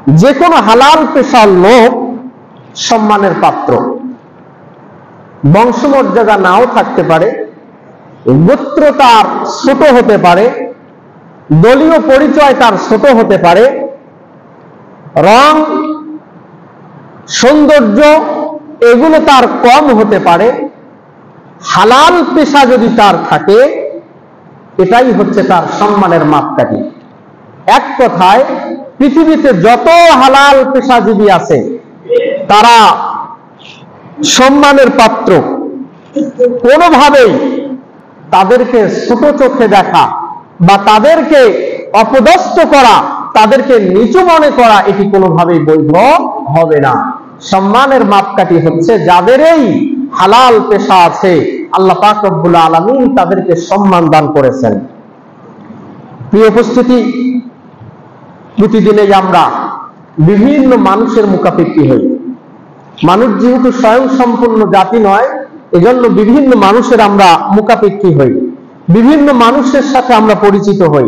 যে কোনো হালাল পেশার লোক সম্মানের পাত্র। বংশমর্যাদা নাও থাকতে পারে, গোত্র তার ছোট হতে পারে, দলীয় পরিচয় তার ছোট হতে পারে, রং সৌন্দর্য এগুলো তার কম হতে পারে, হালাল পেশা যদি তার থাকে এটাই হচ্ছে তার সম্মানের মাপকাঠি। এক কথায় পৃথিবীতে যত হালাল পেশাজীবী আছে তারা সম্মানের পাত্র। কোনোভাবেই তাদেরকে ছোট চোখে দেখা বা তাদেরকে অপদস্থ করা, তাদেরকে নিচু মনে করা, এটি কোনোভাবেই বৈধ হবে না। সম্মানের মাপকাঠি হচ্ছে যাদের এই হালাল পেশা আছে, আল্লাহ পাক রব্বুল আলামিন তাদেরকে সম্মান দান করেছেন। প্রিয় উপস্থিতি, প্রতিদিনই আমরা বিভিন্ন মানুষের মুখাপেক্ষি হই। মানুষ যেহেতু স্বয়ং সম্পূর্ণ জাতি নয়, এজন্য বিভিন্ন মানুষের আমরা মুখাপেক্ষি হই, বিভিন্ন মানুষের সাথে আমরা পরিচিত হই।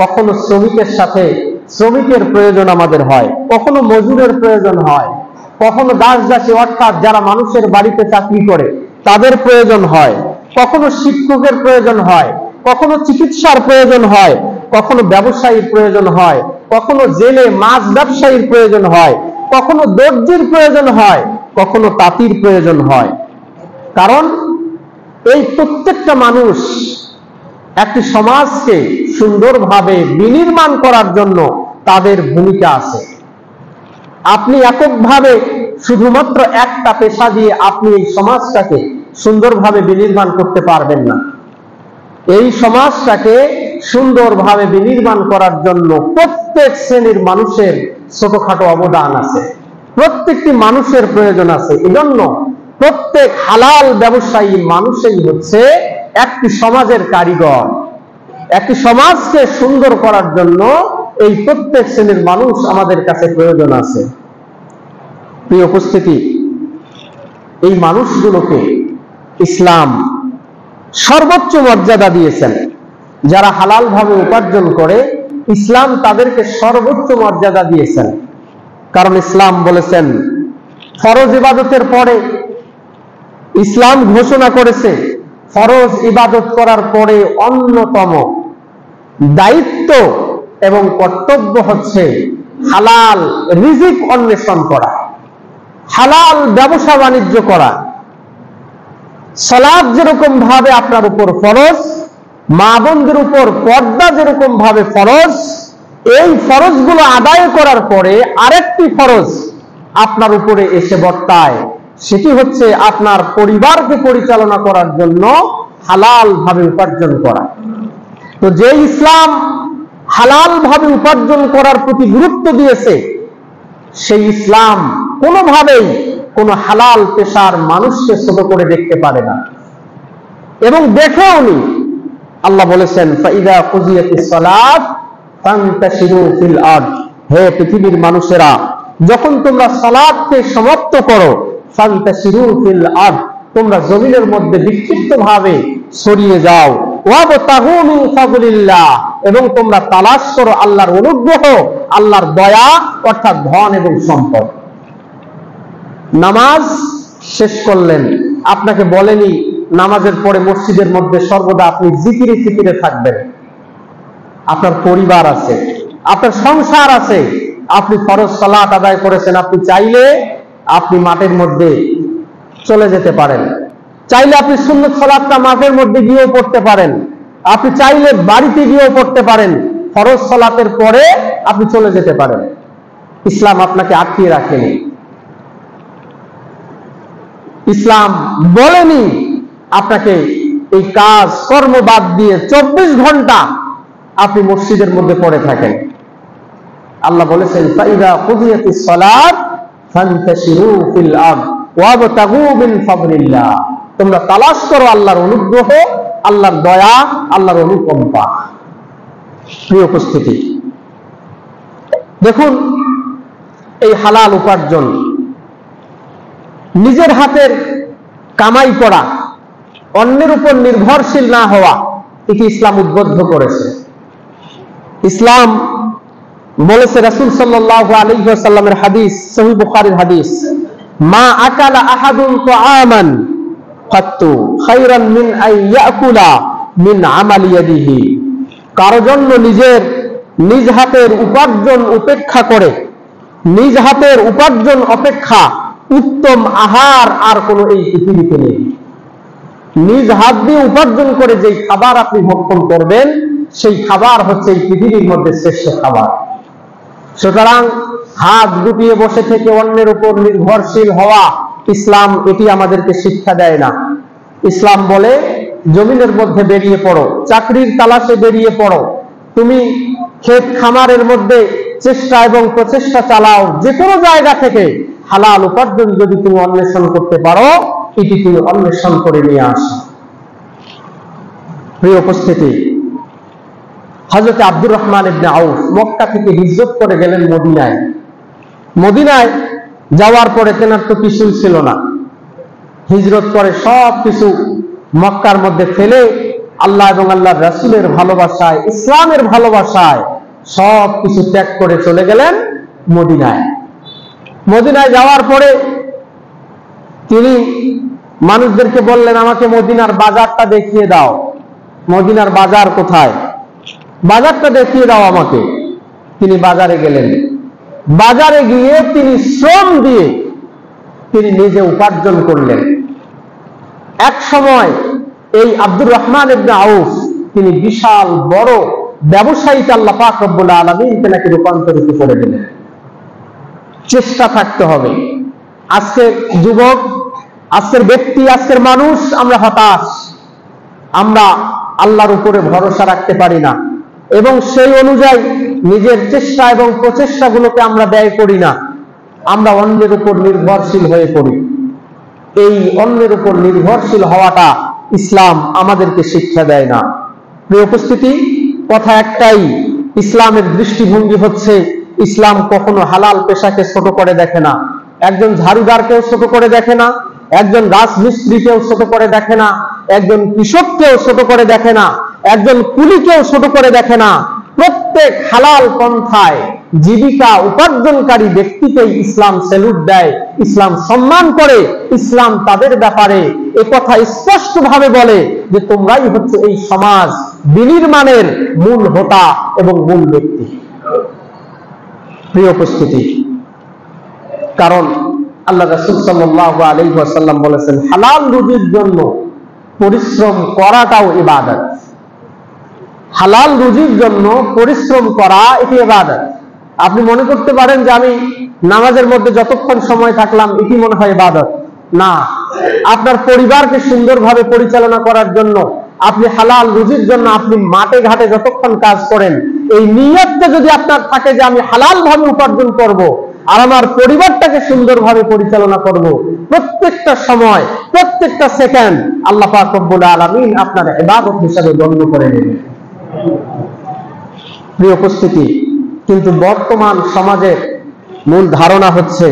কখনো শ্রমিকের সাথে শ্রমিকের প্রয়োজন আমাদের হয়, কখনো মজুরের প্রয়োজন হয়, কখনো দাস দাসী অর্থাৎ যারা মানুষের বাড়িতে চাকরি করে তাদের প্রয়োজন হয়, কখনো শিক্ষকের প্রয়োজন হয়, কখনো চিকিৎসার প্রয়োজন হয়, কখনো ব্যবসায়ীর প্রয়োজন হয়, কখনো জেলে মাছ ব্যবসায়ীর প্রয়োজন হয়, কখনো দর্জির প্রয়োজন হয়, কখনো তাঁতির প্রয়োজন হয়। কারণ এই প্রত্যেকটা মানুষ একটি সমাজকে সুন্দরভাবে বিনির্মাণ করার জন্য তাদের ভূমিকা আছে। আপনি এককভাবে শুধুমাত্র একটা পেশা দিয়ে আপনি এই সমাজটাকে সুন্দরভাবে বিনির্মাণ করতে পারবেন না। এই সমাজটাকে সুন্দরভাবে বিনির্মাণ করার জন্য প্রত্যেক শ্রেণীর মানুষের ছোটখাটো অবদান আছে, প্রত্যেকটি মানুষের প্রয়োজন আছে। এজন্য প্রত্যেক হালাল ব্যবসায়ী মানুষই হচ্ছে একটি সমাজের কারিগর। একটি সমাজকে সুন্দর করার জন্য এই প্রত্যেক শ্রেণীর মানুষ আমাদের কাছে প্রয়োজন আছে। প্রিয় উপস্থিতি, এই মানুষগুলোকে ইসলাম সর্বোচ্চ মর্যাদা দিয়েছেন। যারা হালাল ভাবে উপার্জন করে ইসলাম তাদেরকে সর্বোচ্চ মর্যাদা দিয়েছেন। কারণ ইসলাম বলেছেন, ফরজ ইবাদতের পরে ইসলাম ঘোষণা করেছে ফরজ ইবাদত করার পরে অন্যতম দায়িত্ব এবং কর্তব্য হচ্ছে হালাল রিজিক অন্বেষণ করা, হালাল ব্যবসা বাণিজ্য করা। সালাত যেরকম ভাবে আপনার উপর ফরজ, মা বোনদের উপর পর্দা যেরকম ভাবে ফরজ, এই ফরজগুলো আদায় করার পরে আরেকটি ফরজ আপনার উপরে এসে বর্তায়, সেটি হচ্ছে আপনার পরিবারকে পরিচালনা করার জন্য হালাল ভাবে উপার্জন করা। তো যে ইসলাম হালাল ভাবে উপার্জন করার প্রতি গুরুত্ব দিয়েছে, সেই ইসলাম কোনোভাবেই কোনো হালাল পেশার মানুষকে ছোট করে দেখতে পারে না এবং দেখেও নি। আল্লাহ বলেছেন, ফাইদা কুজিয়াতিস সালাত ফান্তাশিরু ফিল আরদ, হে পৃথিবীর মানুষেরা, যখন তোমরা সালাতকে সমাপ্ত করো, ফান্তাশিরু ফিল আরদ, তোমরা জমিনের মধ্যে বিক্ষিপ্তভাবে ছড়িয়ে যাও, ওয়াবতাগু মিন ফাদলিল্লাহ, এবং তোমরা তালাশ করো আল্লাহর অনুগ্রহ, আল্লাহর দয়া, অর্থাৎ ধন এবং সম্পদ। নামাজ শেষ করলেন, আপনাকে বলেনি নামাজের পরে মসজিদের মধ্যে সর্বদা আপনি জিকিরে জিকিরে থাকবেন। আপনার পরিবার আছে, আপনার সংসার আছে, আপনি ফরজ সালাত আদায় করেছেন, আপনি চাইলে আপনি মাঠের মধ্যে চলে যেতে পারেন, চাইলে আপনি সুন্নত সালাতটা মাঠের মধ্যে গিয়েও পড়তে পারেন, আপনি চাইলে বাড়িতে গিয়েও পড়তে পারেন, ফরজ সালাতের পরে আপনি চলে যেতে পারেন। ইসলাম আপনাকে আটকিয়ে রাখেনি। ইসলাম বলেনি আপনাকে এই কাজ কর্ম বাদ দিয়ে 24 ঘন্টা আপনি মসজিদের মধ্যে পড়ে থাকেন। আল্লাহ বলেছেন, ফাইদা কুদিয়াতিস সালাত ফান্তাশিরু ফিল আরদ ওয়াবতাগু মিন ফাদলিল্লাহ, তোমরা তালাশ করো আল্লাহর অনুগ্রহ, আল্লাহর দয়া, আল্লাহর অনুকম্পা। প্রিয় উপস্থিতি, দেখুন এই হালাল উপার্জন, নিজের হাতের কামাই করা, অন্যের উপর নির্ভরশীল না হওয়া, এটি ইসলাম উদ্বুদ্ধ করেছে। ইসলাম বলেছে রাসূল সাল্লাল্লাহু আলাইহি ওয়াসাল্লামের হাদিস, সহিহ বুখারীর হাদিস, মা আকালা আহাদুন তাআমান ফাত্তু খায়রান মিন আন ইয়াকুলা মিন আমালি ইয়াদিহি। কারো জন্য নিজ হাতের উপার্জন উপেক্ষা করে, নিজ হাতের উপার্জন অপেক্ষা উত্তম আহার আর কোনো এই পৃথিবীতে নেই। নিজ হাত দিয়ে উপার্জন করে যেই খাবার আপনি ভক্ষণ করবেন, সেই খাবার হচ্ছে এই পৃথিবীর মধ্যে শ্রেষ্ঠ খাবার। সুতরাং হাত গুটিয়ে বসে থেকে অন্যের উপর নির্ভরশীল হওয়া ইসলাম এটি আমাদেরকে শিক্ষা দেয় না। ইসলাম বলে জমিনের মধ্যে বেরিয়ে পড়ো, চাকরির তালাশে বেরিয়ে পড়ো, তুমি ক্ষেত খামারের মধ্যে চেষ্টা এবং প্রচেষ্টা চালাও, যে কোনো জায়গা থেকে হালাল উপার্জন যদি তুমি অন্বেষণ করতে পারো, এটি তুমি অন্বেষণ করে নিয়ে আসো। প্রিয় উপস্থিতি, হযরত আব্দুর রহমান ইবনে আউফ মক্কা থেকে হিজরত করে গেলেন মদিনায়। মদিনায় যাওয়ার পরে তেনার তো কিছুই ছিল না। হিজরত করে সব কিছু মক্কার মধ্যে ফেলে আল্লাহ এবং আল্লাহর রাসূলের ভালোবাসায়, ইসলামের ভালোবাসায় সব কিছু ত্যাগ করে চলে গেলেন মদিনায়। মদিনায় যাওয়ার পরে তিনি মানুষদেরকে বললেন, আমাকে মদিনার বাজারটা দেখিয়ে দাও। মদিনার বাজার কোথায়? বাজারটা দেখিয়ে দাও আমাকে। তিনি বাজারে গেলেন। বাজারে গিয়ে তিনি শ্রম দিয়ে তিনি নিজে উপার্জন করলেন। এক সময় এই আব্দুর রহমান ইবনে আউফ তিনি বিশাল বড় ব্যবসায়ীতে আল্লাহ পাক রব্বুল আলামিন তেনাকে রূপান্তরিত করে দিলেন। চেষ্টা থাকতে হবে। আজকের যুবক, আজকের ব্যক্তি, আজকের মানুষ আমরা হতাশ, আমরা আল্লাহর উপরে ভরসা রাখতে পারি না এবং সেই অনুযায়ী নিজের চেষ্টা এবং প্রচেষ্টাগুলোকে আমরা ব্যয় করি না। আমরা অন্যের উপর নির্ভরশীল হয়ে পড়ি। এই অন্যের উপর নির্ভরশীল হওয়াটা ইসলাম আমাদেরকে শিক্ষা দেয় না। প্রিয় উপস্থিতি, কথা একটাই, ইসলামের দৃষ্টিভঙ্গি হচ্ছে ইসলাম কখনো হালাল পেশাকে ছোট করে দেখে না। একজন ঝাড়ুদারকেও ছোট করে দেখে না, একজন রাজমিস্ত্রিকেও ছোট করে দেখে না, একজন কৃষককেও ছোট করে দেখে না, একজন কুলিকেও ছোট করে দেখে না। প্রত্যেক হালাল পন্থায় জীবিকা উপার্জনকারী ব্যক্তিকেই ইসলাম স্যালুট দেয়, ইসলাম সম্মান করে। ইসলাম তাদের ব্যাপারে একথা স্পষ্টভাবে বলে যে তোমরাই হচ্ছে এই সমাজ বিনির্মাণের মূল হোতা এবং মূল ব্যক্তি। প্রিয় উপস্থিতি, কারণ আল্লাহ রাসূল সাল্লাল্লাহু আলাইহি ওয়াসাল্লাম বলেছেন, হালাল রুজির জন্য পরিশ্রম করাটাও ইবাদত। হালাল রুজির জন্য পরিশ্রম করা এটি ইবাদত। আপনি মনে করতে পারেন যে আমি নামাজের মধ্যে যতক্ষণ সময় থাকলাম এটি মনে হয় ইবাদত। না, আপনার পরিবারকে সুন্দরভাবে পরিচালনা করার জন্য, আপনি হালাল রুজির জন্য আপনি মাঠে ঘাটে যতক্ষণ কাজ করেন, এই নিয়তটা যদি আপনার থাকে যে আমি হালাল ভাবে উপার্জন করব আর আমার পরিবারটাকে সুন্দরভাবে পরিচালনা করব, প্রত্যেকটা সময়, প্রত্যেকটা সেকেন্ড আল্লাহ পাক রব্বুল আলামিন আপনার ইবাদত হিসেবে গণ্য করে নেবেন। প্রিয় উপস্থিতি, কিন্তু বর্তমান সমাজের মূল ধারণা হচ্ছে,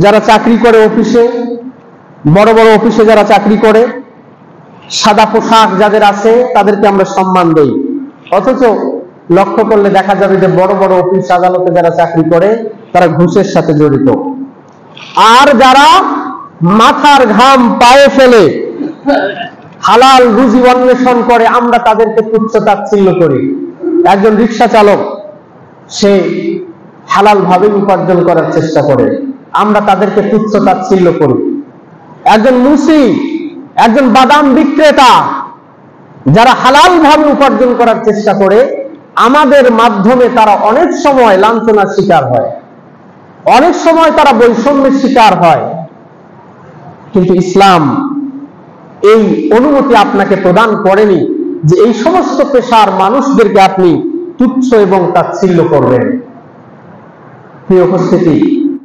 যারা চাকরি করে অফিসে, বড় বড় অফিসে যারা চাকরি করে, সাদা পোশাক যাদের আছে তাদেরকে আমরা সম্মান দেই, অথচ লক্ষ্য করলে দেখা যাবে যে বড় বড় অফিস আদালতে যারা চাকরি করে তারা ঘুষের সাথে জড়িত। আর যারা মাথার ঘাম পায়ে ফেলে হালাল রুজি অন্বেষণ করে, আমরা তাদেরকে তুচ্ছ তাচ্ছিল্য করি। একজন রিক্সা চালক, সে হালাল ভাবে উপার্জন করার চেষ্টা করে, আমরা তাদেরকে তুচ্ছ তাচ্ছিল্য করি। একজন মুসি, একজন বাদাম বিক্রেতা, যারা হালাল ভাবে উপার্জন করার চেষ্টা করে, আমাদের মাধ্যমে তারা অনেক সময় লাঞ্ছনার শিকার হয়, অনেক সময় তারা বৈষম্যের শিকার হয়। কিন্তু ইসলাম এই অনুমতি আপনাকে প্রদান করেনি যে এই সমস্ত পেশার মানুষদেরকে আপনি তুচ্ছ এবং তাচ্ছিল্য করবেন। প্রিয় উপস্থিতি,